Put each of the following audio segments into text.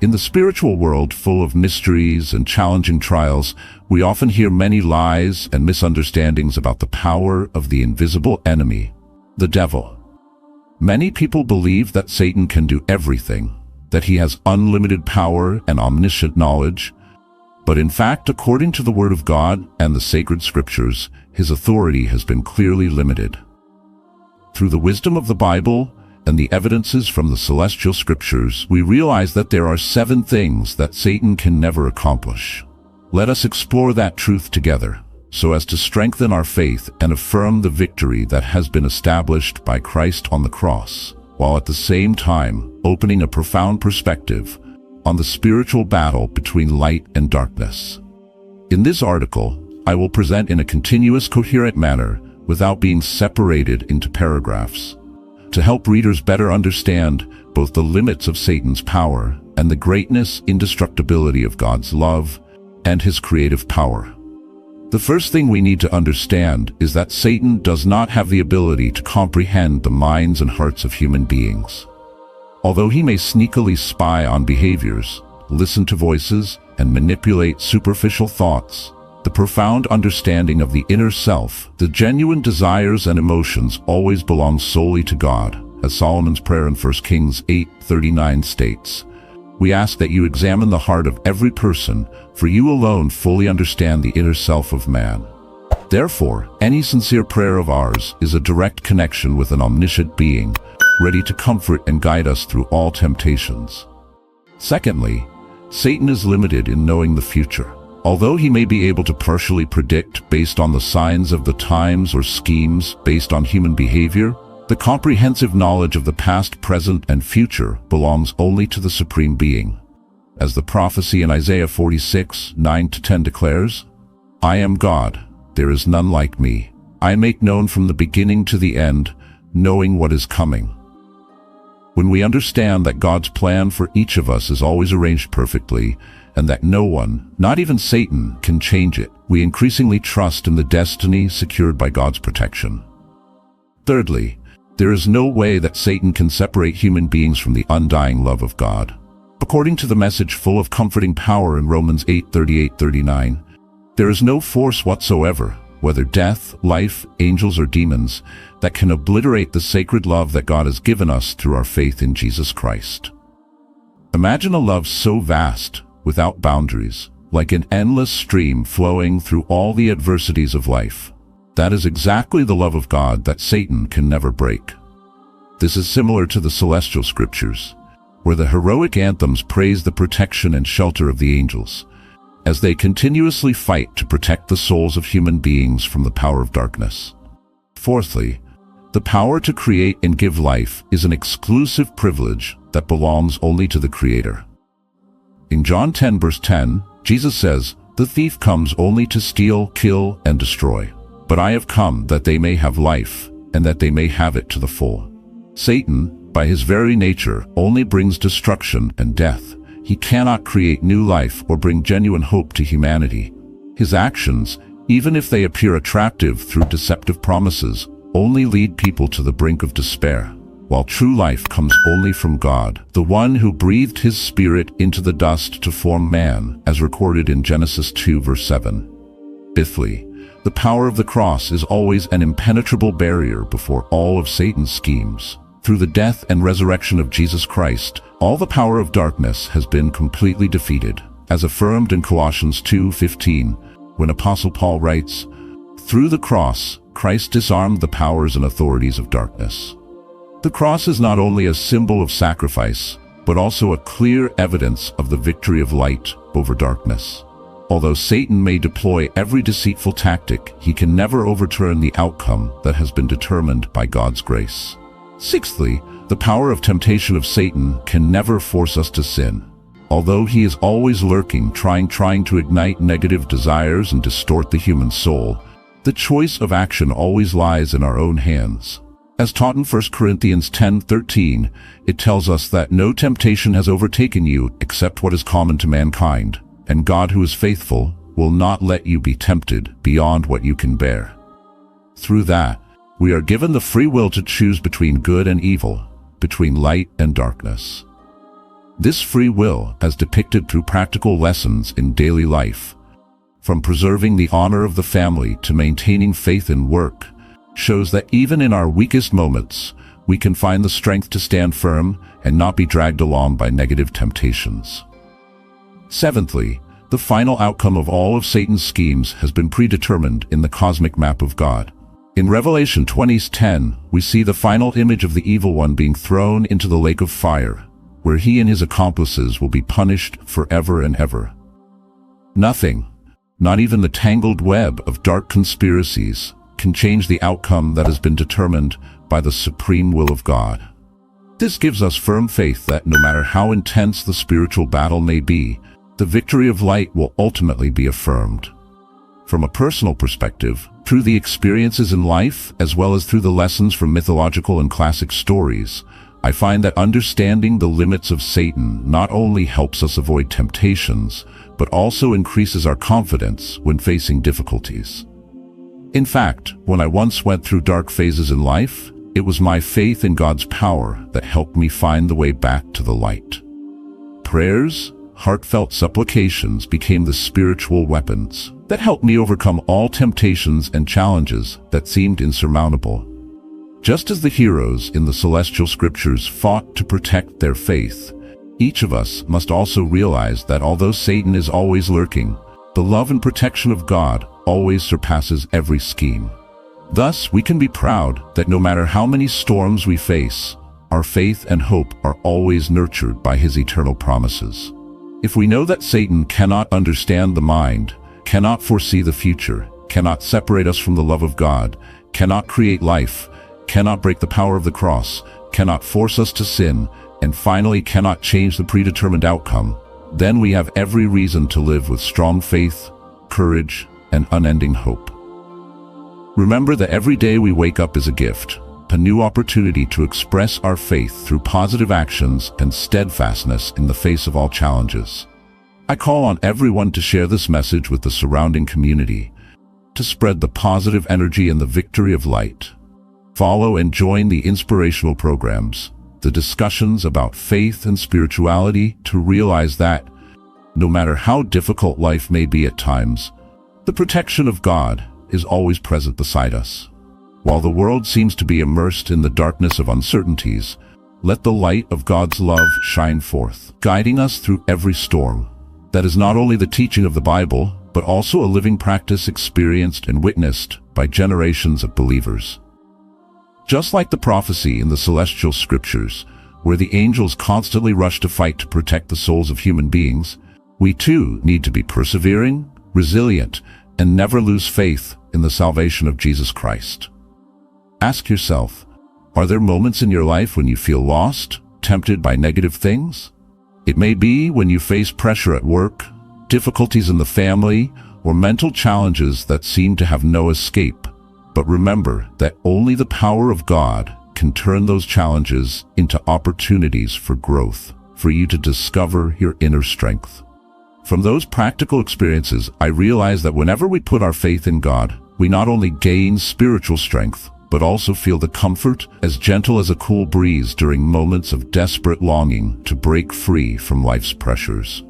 In the spiritual world full of mysteries and challenging trials, we often hear many lies and misunderstandings about the power of the invisible enemy, the devil. Many people believe that Satan can do everything, that he has unlimited power and omniscient knowledge. But in fact, according to the Word of God and the sacred scriptures, his authority has been clearly limited. Through the wisdom of the Bible and the evidences from the celestial scriptures, we realize that there are 7 things that Satan can never accomplish. Let us explore that truth together, so as to strengthen our faith and affirm the victory that has been established by Christ on the cross, while at the same time opening a profound perspective on the spiritual battle between light and darkness. In this article, I will present in a continuous, coherent manner without being separated into paragraphs, to help readers better understand both the limits of Satan's power and the greatness, indestructibility of God's love and his creative power. The first thing we need to understand is that Satan does not have the ability to comprehend the minds and hearts of human beings. Although he may sneakily spy on behaviors, listen to voices, and manipulate superficial thoughts, the profound understanding of the inner self, the genuine desires and emotions, always belongs solely to God, as Solomon's prayer in 1 Kings 8:39 states. We ask that you examine the heart of every person, for you alone fully understand the inner self of man. Therefore, any sincere prayer of ours is a direct connection with an omniscient being, ready to comfort and guide us through all temptations. Secondly, Satan is limited in knowing the future. Although he may be able to partially predict based on the signs of the times or schemes based on human behavior, the comprehensive knowledge of the past, present, and future belongs only to the Supreme Being. As the prophecy in Isaiah 46:9-10 declares, "I am God, there is none like me. I make known from the beginning to the end, knowing what is coming." When we understand that God's plan for each of us is always arranged perfectly, and that no one, not even Satan, can change it, we increasingly trust in the destiny secured by God's protection. Thirdly, there is no way that Satan can separate human beings from the undying love of God. According to the message full of comforting power in Romans 8:38-39, there is no force whatsoever, whether death, life, angels, or demons, that can obliterate the sacred love that God has given us through our faith in Jesus Christ. Imagine a love so vast, without boundaries, like an endless stream flowing through all the adversities of life. That is exactly the love of God that Satan can never break. This is similar to the celestial scriptures, where the heroic anthems praise the protection and shelter of the angels, as they continuously fight to protect the souls of human beings from the power of darkness. Fourthly, the power to create and give life is an exclusive privilege that belongs only to the Creator. In John 10 verse 10, Jesus says, "The thief comes only to steal, kill, and destroy. But I have come that they may have life, and that they may have it to the full." Satan, by his very nature, only brings destruction and death. He cannot create new life or bring genuine hope to humanity. His actions, even if they appear attractive through deceptive promises, only lead people to the brink of despair, while true life comes only from God, the one who breathed his spirit into the dust to form man, as recorded in Genesis 2 verse 7. Fifthly, the power of the cross is always an impenetrable barrier before all of Satan's schemes. Through the death and resurrection of Jesus Christ, all the power of darkness has been completely defeated, as affirmed in Colossians 2:15, when Apostle Paul writes, "Through the cross, Christ disarmed the powers and authorities of darkness." The cross is not only a symbol of sacrifice, but also a clear evidence of the victory of light over darkness. Although Satan may deploy every deceitful tactic, he can never overturn the outcome that has been determined by God's grace. Sixthly, the power of temptation of Satan can never force us to sin. Although he is always lurking, trying to ignite negative desires and distort the human soul, the choice of action always lies in our own hands. As taught in 1 Corinthians 10:13, it tells us that no temptation has overtaken you except what is common to mankind, and God, who is faithful, will not let you be tempted beyond what you can bear. Through that, we are given the free will to choose between good and evil, between light and darkness. This free will, as depicted through practical lessons in daily life, from preserving the honor of the family to maintaining faith in work, shows that even in our weakest moments, we can find the strength to stand firm and not be dragged along by negative temptations. Seventhly, the final outcome of all of Satan's schemes has been predetermined in the cosmic map of God. In Revelation 20:10, we see the final image of the evil one being thrown into the lake of fire, where he and his accomplices will be punished forever and ever. Nothing, not even the tangled web of dark conspiracies, can change the outcome that has been determined by the supreme will of God. This gives us firm faith that no matter how intense the spiritual battle may be, the victory of light will ultimately be affirmed. From a personal perspective, through the experiences in life, as well as through the lessons from mythological and classic stories, I find that understanding the limits of Satan not only helps us avoid temptations, but also increases our confidence when facing difficulties. In fact, when I once went through dark phases in life, it was my faith in God's power that helped me find the way back to the light. Prayers, heartfelt supplications became the spiritual weapons that helped me overcome all temptations and challenges that seemed insurmountable. Just as the heroes in the celestial scriptures fought to protect their faith, each of us must also realize that although Satan is always lurking, the love and protection of God always surpasses every scheme. Thus, we can be proud that no matter how many storms we face, our faith and hope are always nurtured by His eternal promises. If we know that Satan cannot understand the mind, cannot foresee the future, cannot separate us from the love of God, cannot create life, cannot break the power of the cross, cannot force us to sin, and finally cannot change the predetermined outcome, then we have every reason to live with strong faith, courage, and unending hope. Remember that every day we wake up is a gift, a new opportunity to express our faith through positive actions and steadfastness in the face of all challenges. I call on everyone to share this message with the surrounding community, to spread the positive energy and the victory of light. Follow and join the inspirational programs, the discussions about faith and spirituality, to realize that, no matter how difficult life may be at times, the protection of God is always present beside us. While the world seems to be immersed in the darkness of uncertainties, let the light of God's love shine forth, guiding us through every storm. That is not only the teaching of the Bible, but also a living practice experienced and witnessed by generations of believers. Just like the prophecy in the celestial scriptures, where the angels constantly rush to fight to protect the souls of human beings, we too need to be persevering, resilient, and never lose faith in the salvation of Jesus Christ. Ask yourself, are there moments in your life when you feel lost, tempted by negative things? It may be when you face pressure at work, difficulties in the family, or mental challenges that seem to have no escape. But remember that only the power of God can turn those challenges into opportunities for growth, for you to discover your inner strength. From those practical experiences, I realize that whenever we put our faith in God, we not only gain spiritual strength, but also feel the comfort as gentle as a cool breeze during moments of desperate longing to break free from life's pressures.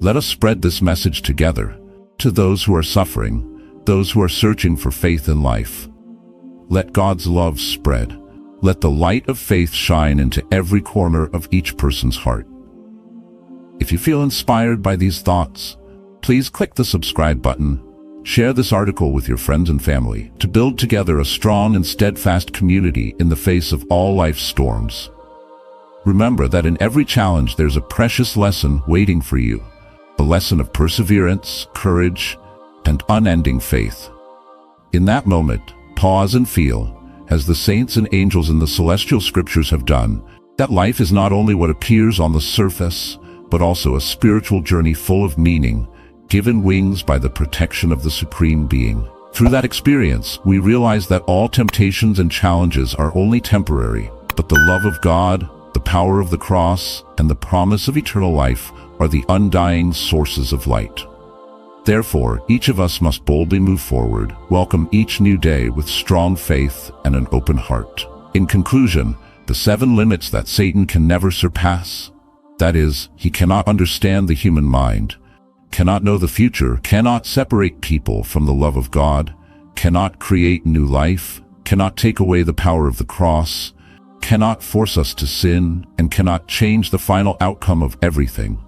Let us spread this message together to those who are suffering, those who are searching for faith in life. Let God's love spread. Let the light of faith shine into every corner of each person's heart. If you feel inspired by these thoughts, please click the subscribe button. Share this article with your friends and family to build together a strong and steadfast community in the face of all life's storms. Remember that in every challenge there's a precious lesson waiting for you, a lesson of perseverance, courage, and unending faith. In that moment, pause and feel, as the saints and angels in the celestial scriptures have done, that life is not only what appears on the surface, but also a spiritual journey full of meaning, given wings by the protection of the Supreme Being. Through that experience, we realize that all temptations and challenges are only temporary, but the love of God, the power of the cross, and the promise of eternal life are the undying sources of light. Therefore, each of us must boldly move forward, welcome each new day with strong faith and an open heart. In conclusion, the 7 limits that Satan can never surpass. That is, he cannot understand the human mind, cannot know the future, cannot separate people from the love of God, cannot create new life, cannot take away the power of the cross, cannot force us to sin, and cannot change the final outcome of everything,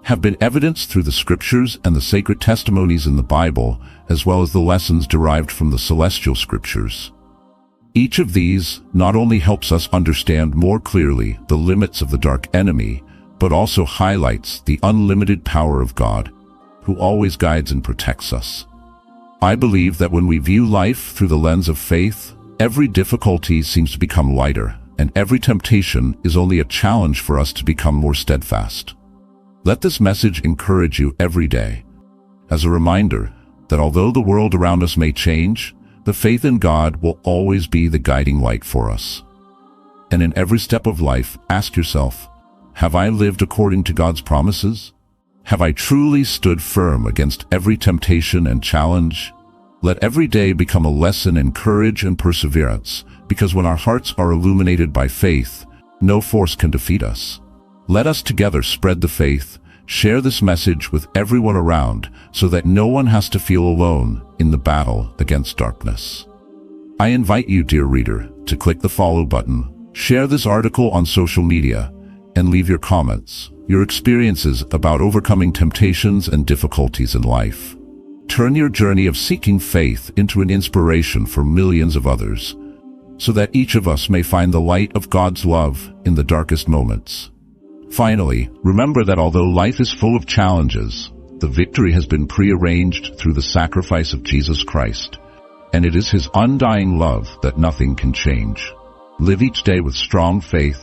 have been evidenced through the scriptures and the sacred testimonies in the Bible, as well as the lessons derived from the celestial scriptures. Each of these not only helps us understand more clearly the limits of the dark enemy, but also highlights the unlimited power of God, who always guides and protects us. I believe that when we view life through the lens of faith, every difficulty seems to become lighter, and every temptation is only a challenge for us to become more steadfast. Let this message encourage you every day, as a reminder that although the world around us may change, the faith in God will always be the guiding light for us. And in every step of life, ask yourself, have I lived according to God's promises? Have I truly stood firm against every temptation and challenge? Let every day become a lesson in courage and perseverance, because when our hearts are illuminated by faith, no force can defeat us. Let us together spread the faith, share this message with everyone around, so that no one has to feel alone in the battle against darkness. I invite you, dear reader, to click the follow button, share this article on social media, and leave your comments, your experiences about overcoming temptations and difficulties in life. Turn your journey of seeking faith into an inspiration for millions of others, so that each of us may find the light of God's love in the darkest moments. Finally, remember that although life is full of challenges, the victory has been prearranged through the sacrifice of Jesus Christ, and it is his undying love that nothing can change. Live each day with strong faith,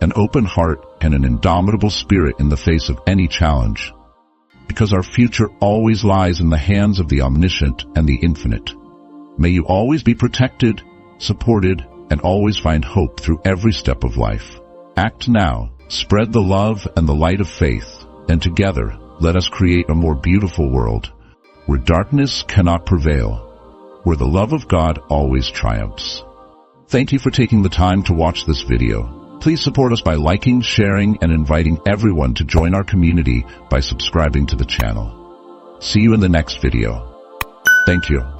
an open heart, and an indomitable spirit in the face of any challenge, because our future always lies in the hands of the omniscient and the infinite. May you always be protected, supported, and always find hope through every step of life. Act now. Spread the love and the light of faith, and together, let us create a more beautiful world, where darkness cannot prevail, where the love of God always triumphs. Thank you for taking the time to watch this video. Please support us by liking, sharing, and inviting everyone to join our community by subscribing to the channel. See you in the next video. Thank you.